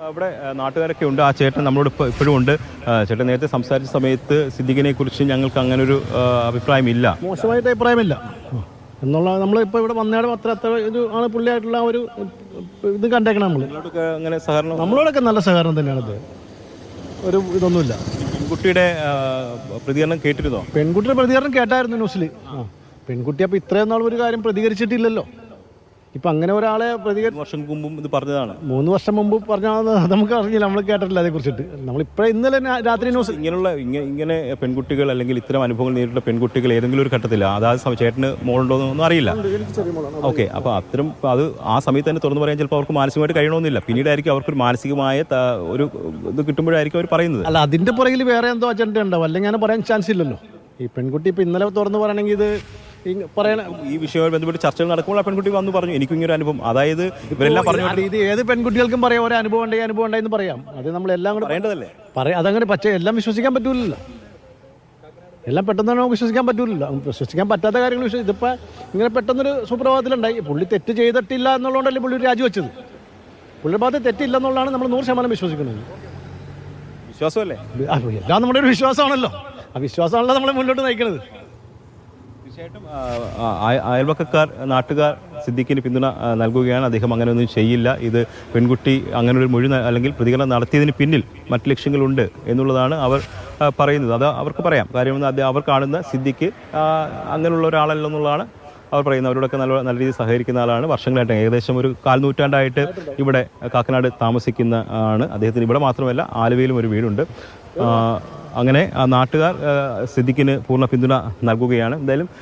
അവിടെ നാട്ടുകാരൊക്കെ ഉണ്ട്. ആ ചേട്ടൻ നമ്മളോട് ഇപ്പോഴും ഉണ്ട്. ചേട്ടൻ നേരത്തെ സംസാരിച്ച സമയത്ത് സിദ്ദിഖിനെ കുറിച്ച് ഞങ്ങൾക്ക് അങ്ങനൊരു അഭിപ്രായമില്ല, മോശമായിട്ട് അഭിപ്രായമില്ല എന്നുള്ള നമ്മളിപ്പോൾ ഇവിടെ വന്നേടെ അത്ര ഇത് ആണ് പുള്ളിയായിട്ടുള്ള ഒരു ഇത് കണ്ടേക്കണം. അങ്ങനെ സഹകരണം നമ്മളോടൊക്കെ നല്ല സഹകരണം തന്നെയാണ്. ഇത് ഒരു ഇതൊന്നുമില്ല. പെൺകുട്ടിയുടെ പ്രതികരണം കേട്ടിരുന്നോ? പെൺകുട്ടിയുടെ പ്രതികരണം കേട്ടായിരുന്നു ന്യൂസിൽ. പെൺകുട്ടി അപ്പോൾ ഇത്രയും നാൾ ഒരു കാര്യം പ്രതികരിച്ചിട്ടില്ലല്ലോ. ഇപ്പം അങ്ങനെ ഒരാളെ വർഷം മുമ്പും ഇത് പറഞ്ഞതാണ്. 3 വർഷം മുമ്പ് പറഞ്ഞാൽ നമുക്ക് അറിഞ്ഞില്ല, നമ്മൾ കേട്ടിട്ടില്ല അതേക്കുറിച്ചിട്ട്. നമ്മളിപ്പോഴും ഇന്നലെ രാത്രി ന്യൂസ് ഇങ്ങനെ പെൺകുട്ടികൾ അല്ലെങ്കിൽ ഇത്തരം അനുഭവങ്ങൾ നേരിട്ടുള്ള പെൺകുട്ടികൾ ഏതെങ്കിലും ഒരു ഘട്ടത്തിൽ അതായത് ചേട്ടന് മോളുണ്ടോ എന്നൊന്നും അറിയില്ല. ഓക്കെ, അപ്പോൾ അത്തരം അത് ആ സമയത്ത് തന്നെ തുറന്നു പറയാൻ ചിലപ്പോൾ അവർക്ക് മാനസികമായിട്ട് കഴിയണമെന്നില്ല. പിന്നീടായിരിക്കും അവർക്കൊരു മാനസികമായ ഒരു ഇത് കിട്ടുമ്പോഴായിരിക്കും അവർ പറയുന്നത്. അല്ല, അതിൻ്റെ പുറകിൽ വേറെ എന്തോ അജണ്ട ഉണ്ടാവും, അല്ലെങ്കിൽ അങ്ങനെ പറയാൻ ചാൻസ് ഇല്ലല്ലോ. ഈ പെൺകുട്ടി ഇപ്പം ഇന്നലെ തുറന്നു പറയണമെങ്കിൽ ഇത് ഈ വിഷയവുമായി ബന്ധപ്പെട്ട് ചർച്ചകൾ നടക്കുമ്പോൾ ആ പെൺകുട്ടി വന്ന് പറഞ്ഞു എനിക്ക് ഇങ്ങനെ അനുഭവം. അതായത് ഇവരെല്ലാം പറഞ്ഞു ഇത് ഏത് പെൺകുട്ടികൾക്കും പറയാം, ഒരു അനുഭവം ഉണ്ടെന്ന് പറയാം. അത് നമ്മളെല്ലാം കൂടെ പറയേണ്ടതല്ലേ? അതങ്ങനെ പക്ഷേ എല്ലാം വിശ്വസിക്കാൻ പറ്റൂലല്ലോ. എല്ലാം പെട്ടെന്ന് നമുക്ക് വിശ്വസിക്കാൻ പറ്റൂലല്ലോ. വിശ്വസിക്കാൻ പറ്റാത്ത കാര്യങ്ങൾ ഇതിപ്പോൾ ഇങ്ങനെ പെട്ടെന്നൊരു സുപ്രഭാതത്തിലുണ്ടായി. പുള്ളി തെറ്റ് ചെയ്തിട്ടില്ല എന്നുള്ളതുകൊണ്ടല്ലേ പുള്ളി രാജിവെച്ചത്. പുള്ളിയുടെ ഭാഗത്ത് തെറ്റില്ല എന്നുള്ളതാണ് നമ്മൾ 100% വിശ്വസിക്കുന്നത്. വിശ്വാസമല്ലേ? എല്ലാം നമ്മുടെ ഒരു വിശ്വാസമാണല്ലോ. ആ വിശ്വാസമാണല്ലോ നമ്മളെ മുന്നോട്ട് നയിക്കുന്നത്. തീർച്ചയായിട്ടും അയൽവക്കക്കാർ, നാട്ടുകാർ സിദ്ദിഖിന് പിന്തുണ നൽകുകയാണ്. അദ്ദേഹം അങ്ങനെയൊന്നും ചെയ്യില്ല. ഇത് പെൺകുട്ടി അങ്ങനെ ഒരു മൊഴി അല്ലെങ്കിൽ പ്രതികരണം നടത്തിയതിന് പിന്നിൽ മറ്റു ലക്ഷ്യങ്ങളുണ്ട് എന്നുള്ളതാണ് അവർ പറയുന്നത്. അത് അവർക്ക് പറയാം. കാര്യമെന്ന് അവർ കാണുന്ന സിദ്ദിഖ് അങ്ങനെയുള്ള ഒരാളല്ലെന്നുള്ളതാണ് അവർ പറയുന്നത്. അവരോടൊക്കെ നല്ല രീതിയിൽ സഹകരിക്കുന്ന ആളാണ്. വർഷങ്ങളായിട്ട് ഏകദേശം ഒരു 1/4 നൂറ്റാണ്ടായിട്ട് ഇവിടെ കാക്കനാട് താമസിക്കുന്ന ആണ്. അദ്ദേഹത്തിന് ഇവിടെ മാത്രമല്ല ആലുവയിലും ഒരു വീടുണ്ട്. അങ്ങനെ നാട്ടുകാർ സിദ്ദിഖിന് പൂർണ്ണ പിന്തുണ നൽകുകയാണ്. എന്തായാലും